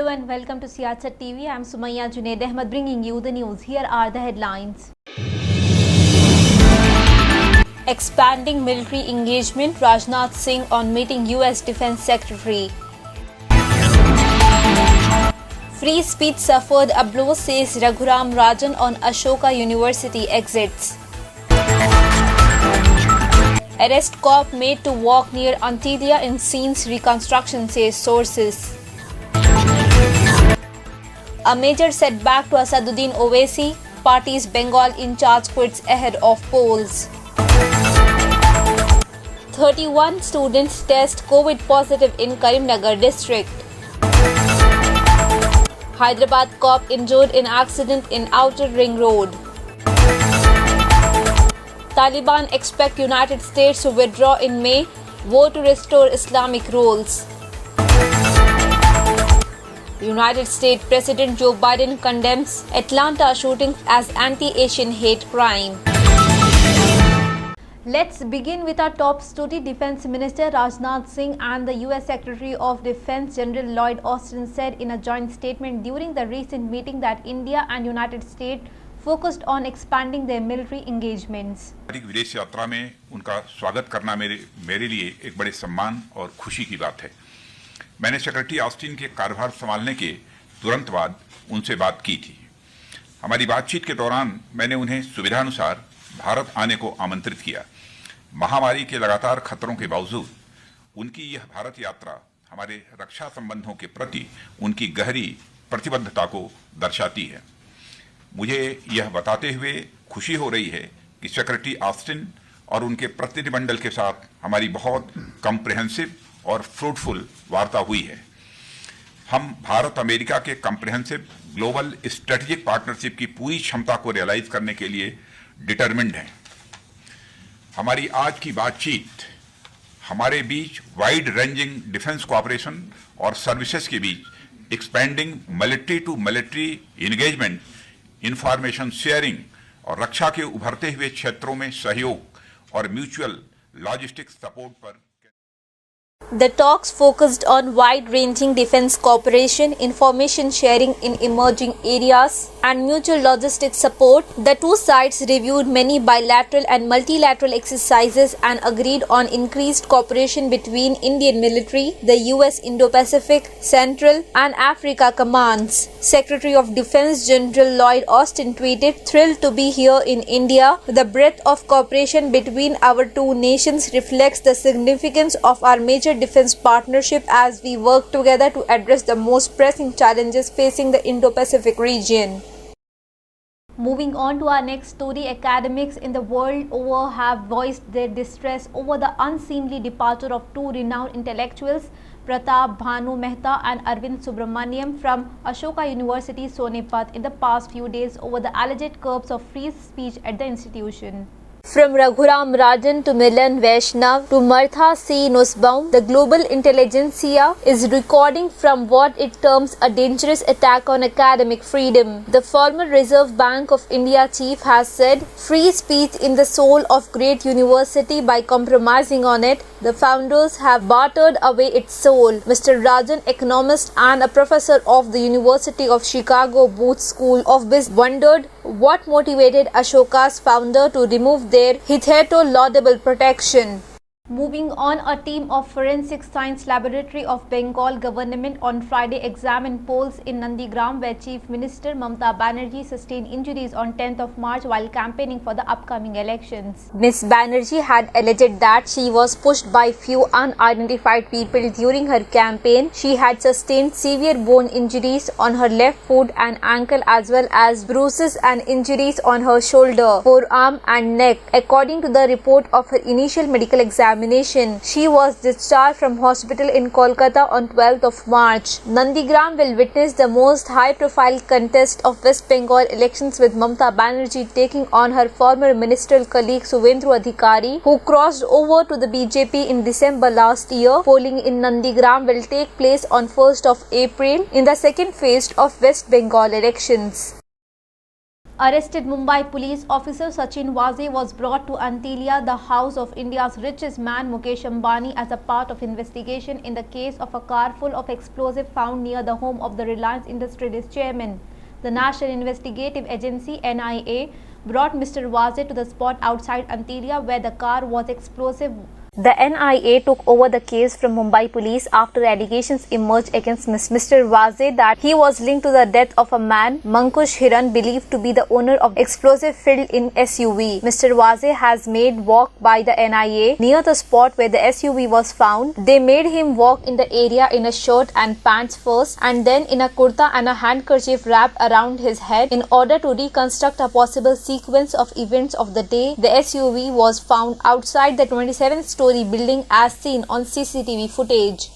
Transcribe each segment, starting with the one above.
and welcome to Siasat TV. I am Sumayya Junaid Ahmed bringing you the news. Here are the headlines. Expanding military engagement, Rajnath Singh on meeting US Defense Secretary. Free speech suffered a blow, says Raghuram Rajan on Ashoka University exits. Arrest cop made to walk near Antilia in scenes reconstruction, says sources. A major setback to Asaduddin Owaisi, party's Bengal in charge quits ahead of polls. 31 students test COVID positive in Karimnagar district. Hyderabad cop injured in accident in Outer Ring Road. Taliban expect United States to withdraw in May, vote to restore Islamic rules. United States President Joe Biden condemns Atlanta shootings as anti-Asian hate crime. Let's begin with our top story. Defense Minister Rajnath Singh and the US Secretary of Defense General Lloyd Austin said in a joint statement during the recent meeting that India and United States focused on expanding their military engagements. विदेश यात्रा में उनका स्वागत करना मेरे लिए एक बड़े सम्मान और खुशी की बात है। मैंने सेक्रेटरी ऑस्टिन के कार्यभार संभालने के तुरंत बाद उनसे बात की थी। हमारी बातचीत के दौरान मैंने उन्हें सुविधानुसार भारत आने को आमंत्रित किया। महामारी के लगातार खतरों के बावजूद उनकी यह भारत यात्रा हमारे रक्षा संबंधों के प्रति उनकी गहरी प्रतिबद्धता को दर्शाती है। मुझे यह बताते हुए खुशी हो रही है कि सेक्रेटरी ऑस्टिन और उनके प्रतिनिधिमंडल के साथ हमारी बहुत कॉम्प्रिहेंसिव और फ्रूटफुल वार्ता हुई है। हम भारत अमेरिका के कॉम्प्रिहेंसिव ग्लोबल स्ट्रेटेजिक पार्टनरशिप की पूरी क्षमता को रियलाइज करने के लिए डिटरमिन्ड हैं। हमारी आज की बातचीत हमारे बीच वाइड रेंजिंग डिफेंस कोऑपरेशन और सर्विसेज के बीच expanding military to military engagement, information sharing और रक्षा के उभरते हुए क्षेत्रों में सहयोग और म्यूचुअल लॉजिस्टिक्स सपोर्ट पर। The talks focused on wide-ranging defense cooperation, information sharing in emerging areas, and mutual logistic support. The two sides reviewed many bilateral and multilateral exercises and agreed on increased cooperation between Indian military, the US Indo-Pacific, Central, and Africa commands. Secretary of Defense General Lloyd Austin tweeted, "Thrilled to be here in India. The breadth of cooperation between our two nations reflects the significance of our major defense partnership as we work together to address the most pressing challenges facing the Indo-Pacific region." Moving on to our next story, academics in the world over have voiced their distress over the unseemly departure of two renowned intellectuals, Pratap Bhanu Mehta and Arvind Subramaniam, from Ashoka University, Sonipat in the past few days over the alleged curbs of free speech at the institution. From Raghuram Rajan to Milan Vaishnav to Martha C. Nussbaum, the global intelligentsia is recording from what it terms a dangerous attack on academic freedom. The former Reserve Bank of India chief has said, "Free speech in the soul of great university. By compromising on it, the founders have bartered away its soul." Mr. Rajan, economist and a professor of the University of Chicago Booth School of Business, wondered what motivated Ashoka's founder to remove their hitherto laudable protection. Moving on, a team of Forensic Science Laboratory of Bengal government on Friday examined polls in Nandigram where Chief Minister Mamata Banerjee sustained injuries on 10th of March while campaigning for the upcoming elections. Ms. Banerjee had alleged that she was pushed by few unidentified people during her campaign. She had sustained severe bone injuries on her left foot and ankle as well as bruises and injuries on her shoulder, forearm and neck. According to the report of her initial medical examination, she was discharged from hospital in Kolkata on 12th of March. Nandigram will witness the most high-profile contest of West Bengal elections with Mamata Banerjee taking on her former ministerial colleague Subhendu Adhikari, who crossed over to the BJP in December last year. Polling in Nandigram will take place on 1st of April in the second phase of West Bengal elections. Arrested Mumbai police officer Sachin Waze was brought to Antilia, the house of India's richest man Mukesh Ambani, as a part of investigation in the case of a car full of explosive found near the home of the Reliance Industries chairman. The National Investigative Agency (NIA) brought Mr. Waze to the spot outside Antilia where the car was explosive. The NIA took over the case from Mumbai police after allegations emerged against Mr. Waze that he was linked to the death of a man, Mankush Hiran, believed to be the owner of explosive filled in SUV. Mr. Waze has made walk by the NIA near the spot where the SUV was found. They made him walk in the area in a shirt and pants first, and then in a kurta and a handkerchief wrapped around his head in order to reconstruct a possible sequence of events of the day. The SUV was found outside the 27th-story building as seen on CCTV footage.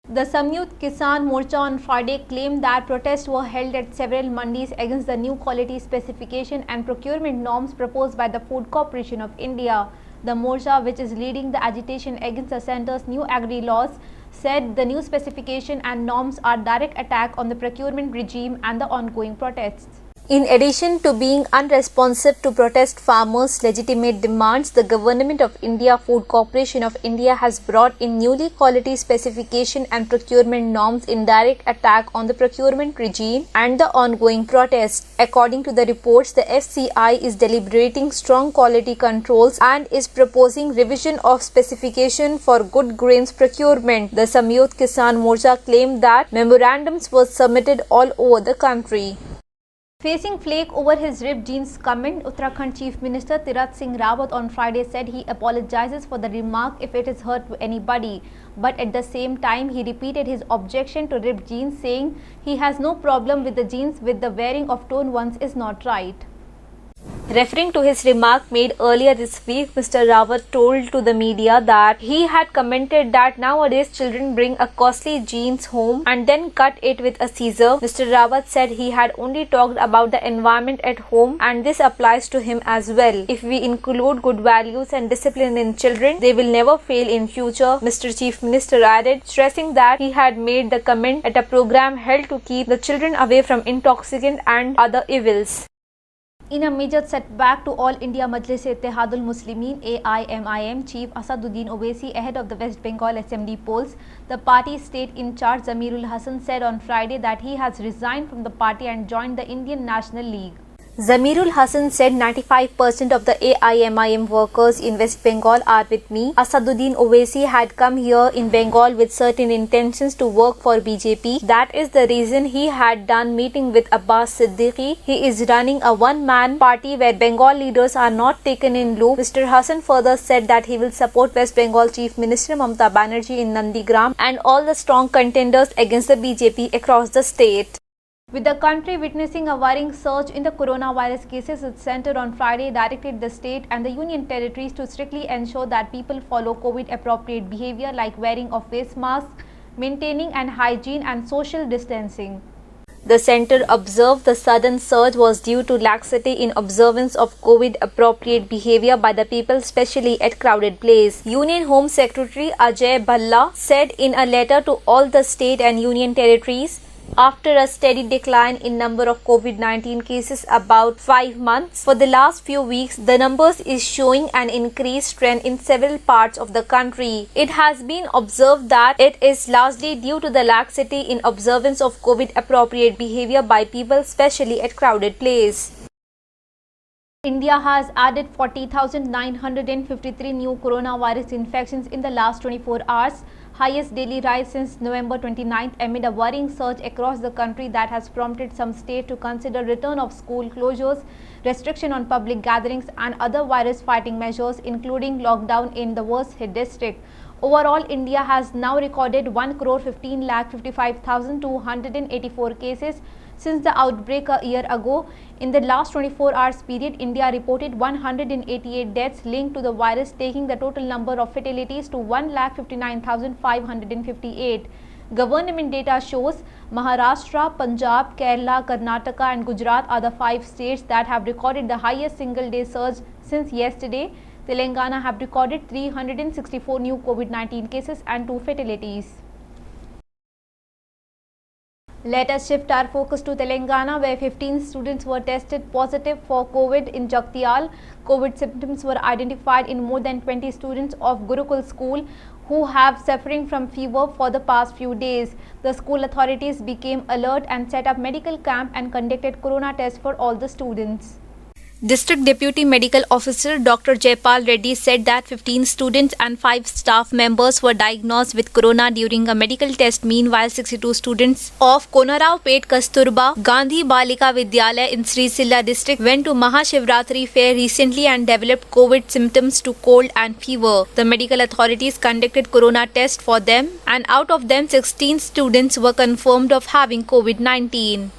The Samyukt Kisan Morcha on Friday claimed that protests were held at several mandis against the new quality specification and procurement norms proposed by the Food Corporation of India. The Morcha, which is leading the agitation against the centre's new agri-laws, said the new specification and norms are direct attack on the procurement regime and the ongoing protests. In addition to being unresponsive to protest farmers' legitimate demands, the Government of India Food Corporation of India has brought in newly quality specification and procurement norms in direct attack on the procurement regime and the ongoing protests. According to the reports, the FCI is deliberating strong quality controls and is proposing revision of specification for good grains procurement. The Samyukt Kisan Morcha claimed that memorandums were submitted all over the country. Facing flake over his ripped jeans comment, Uttarakhand Chief Minister Tirath Singh Rawat on Friday said he apologizes for the remark if it is hurt to anybody. But at the same time, he repeated his objection to ripped jeans, saying he has no problem with the jeans, with the wearing of torn ones is not right. Referring to his remark made earlier this week, Mr. Rawat told to the media that he had commented that nowadays children bring a costly jeans home and then cut it with a scissor. Mr. Rawat said he had only talked about the environment at home and this applies to him as well. If we include good values and discipline in children, they will never fail in future, Mr. Chief Minister added, stressing that he had made the comment at a program held to keep the children away from intoxicant and other evils. In a major setback to All India Majlis-e-Ittehadul Muslimin AIMIM Chief Asaduddin Owaisi ahead of the West Bengal Assembly polls, the party's state in charge Zamirul Hasan said on Friday that he has resigned from the party and joined the Indian National League. Zamirul Hasan said 95% of the AIMIM workers in West Bengal are with me. Asaduddin Owaisi had come here in Bengal with certain intentions to work for BJP. That is the reason he had done meeting with Abbas Siddiqui. He is running a one-man party where Bengal leaders are not taken in loop. Mr. Hasan further said that he will support West Bengal Chief Minister Mamata Banerjee in Nandigram and all the strong contenders against the BJP across the state. With the country witnessing a worrying surge in the coronavirus cases, the centre on Friday directed the state and the union territories to strictly ensure that people follow COVID-appropriate behaviour like wearing of face masks, maintaining an hygiene and social distancing. The centre observed the sudden surge was due to laxity in observance of COVID-appropriate behaviour by the people, especially at crowded places. Union Home Secretary Ajay Bhalla said in a letter to all the state and union territories, after a steady decline in number of COVID-19 cases about 5 months, for the last few weeks, the numbers is showing an increased trend in several parts of the country. It has been observed that it is largely due to the laxity in observance of COVID-appropriate behavior by people, especially at crowded places. India has added 40,953 new coronavirus infections in the last 24 hours, highest daily rise since November 29th, amid a worrying surge across the country that has prompted some states to consider return of school closures, restriction on public gatherings and other virus-fighting measures, including lockdown in the worst hit district. Overall, India has now recorded 1,15,55,284 cases since the outbreak a year ago. In the last 24 hours period, India reported 188 deaths linked to the virus, taking the total number of fatalities to 1,59,558. Government data shows Maharashtra, Punjab, Kerala, Karnataka and Gujarat are the 5 states that have recorded the highest single-day surge since yesterday. Telangana have recorded 364 new COVID-19 cases and 2 fatalities. Let us shift our focus to Telangana, where 15 students were tested positive for COVID in Jagtial. COVID symptoms were identified in more than 20 students of Gurukul school who have suffering from fever for the past few days. The school authorities became alert and set up medical camp and conducted corona tests for all the students. District Deputy Medical Officer Dr. Jaipal Reddy said that 15 students and 5 staff members were diagnosed with corona during a medical test. Meanwhile, 62 students of Konaraupet Kasturba Gandhi Balika Vidyalaya in Sri Silla district went to Mahashivratri fair recently and developed COVID symptoms to cold and fever. The medical authorities conducted corona test for them, and out of them 16 students were confirmed of having COVID-19.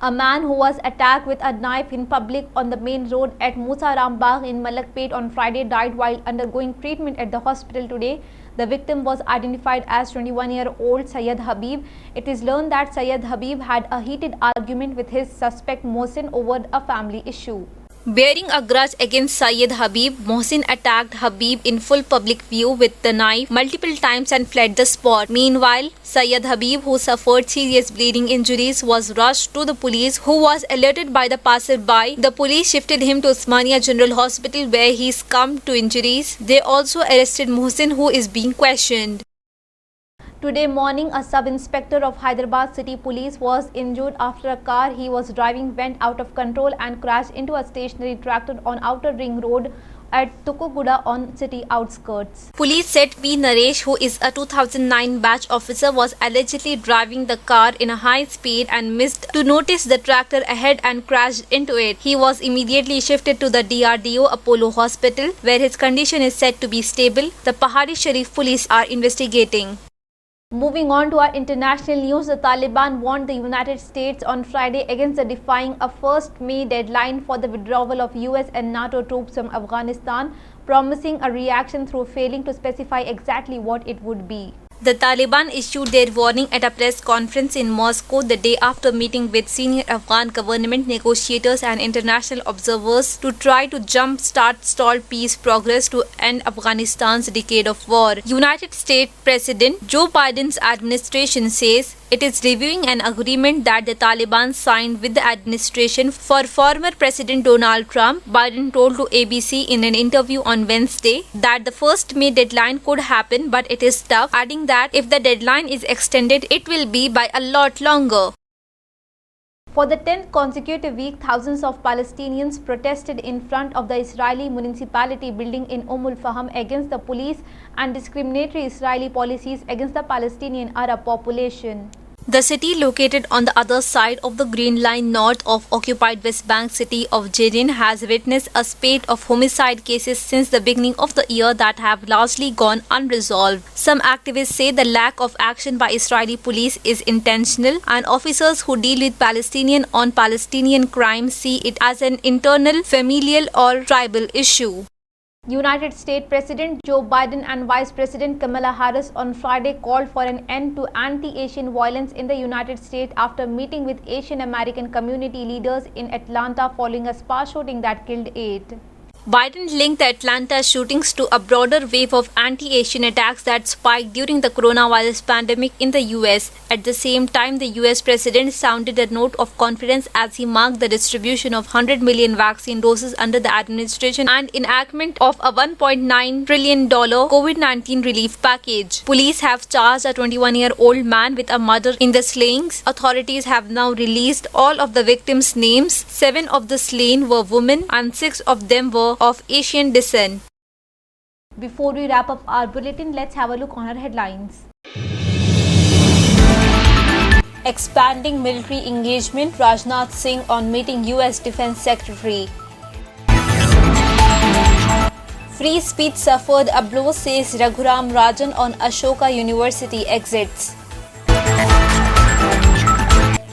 A man who was attacked with a knife in public on the main road at Musa Rambagh in Malakpet on Friday died while undergoing treatment at the hospital today. The victim was identified as 21-year-old Syed Habib. It is learned that Syed Habib had a heated argument with his suspect Mohsin over a family issue. Bearing a grudge against Syed Habib, Mohsin attacked Habib in full public view with the knife multiple times and fled the spot. Meanwhile, Syed Habib, who suffered serious bleeding injuries, was rushed to the police, who was alerted by the passerby. The police shifted him to Osmania General Hospital where he succumbed to injuries. They also arrested Mohsin, who is being questioned. Today morning, a sub-inspector of Hyderabad City Police was injured after a car he was driving went out of control and crashed into a stationary tractor on Outer Ring Road at Tukuguda on city outskirts. Police said P. Naresh, who is a 2009 batch officer, was allegedly driving the car in a high speed and missed to notice the tractor ahead and crashed into it. He was immediately shifted to the DRDO Apollo Hospital, where his condition is said to be stable. The Pahari Sharif police are investigating. Moving on to our international news, the Taliban warned the United States on Friday against the defying a 1st May deadline for the withdrawal of US and NATO troops from Afghanistan, promising a reaction through failing to specify exactly what it would be. The Taliban issued their warning at a press conference in Moscow the day after meeting with senior Afghan government negotiators and international observers to try to jump-start stalled peace progress to end Afghanistan's decade of war. United States President Joe Biden's administration says it is reviewing an agreement that the Taliban signed with the administration for former President Donald Trump. Biden told to ABC in an interview on Wednesday that the 1st May deadline could happen, but it is tough, adding that if the deadline is extended, it will be by a lot longer. For the 10th consecutive week, thousands of Palestinians protested in front of the Israeli municipality building in Al-Faham against the police and discriminatory Israeli policies against the Palestinian Arab population. The city, located on the other side of the Green Line north of occupied West Bank city of Jenin, has witnessed a spate of homicide cases since the beginning of the year that have largely gone unresolved. Some activists say the lack of action by Israeli police is intentional, and officers who deal with Palestinian on Palestinian crime see it as an internal, familial or tribal issue. United States President Joe Biden and Vice President Kamala Harris on Friday called for an end to anti-Asian violence in the United States after meeting with Asian American community leaders in Atlanta following a spa shooting that killed 8. Biden linked the Atlanta shootings to a broader wave of anti-Asian attacks that spiked during the coronavirus pandemic in the US. At the same time, the US president sounded a note of confidence as he marked the distribution of 100 million vaccine doses under the administration and enactment of a $1.9 trillion COVID-19 relief package. Police have charged a 21-year-old man with a murder in the slayings. Authorities have now released all of the victims' names. 7 of the slain were women and 6 of them were of Asian descent. Before we wrap up our bulletin, let's have a look on our headlines. Expanding military engagement, Rajnath Singh on meeting US Defense Secretary. Free speech suffered a blow, says Raghuram Rajan on Ashoka University exits.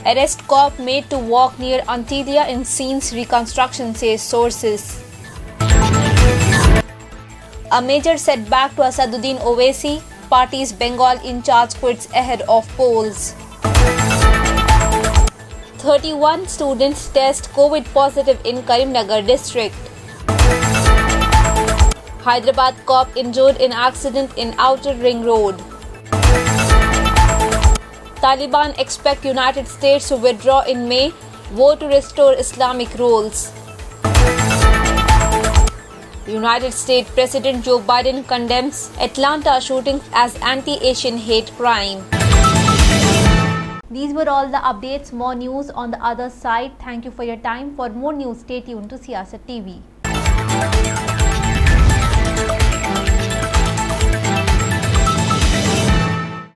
Arrest cop made to walk near Antidia in scenes reconstruction, says sources. A major setback to Asaduddin Owaisi, party's Bengal in charge quits ahead of polls. 31 students test COVID positive in Karimnagar district. Hyderabad cop injured in accident in Outer Ring Road. Taliban expect United States to withdraw in May, vote to restore Islamic rules. United States President Joe Biden condemns Atlanta shootings as anti-Asian hate crime. These were all the updates. More news on the other side. Thank you for your time. For more news, stay tuned to Siasat TV.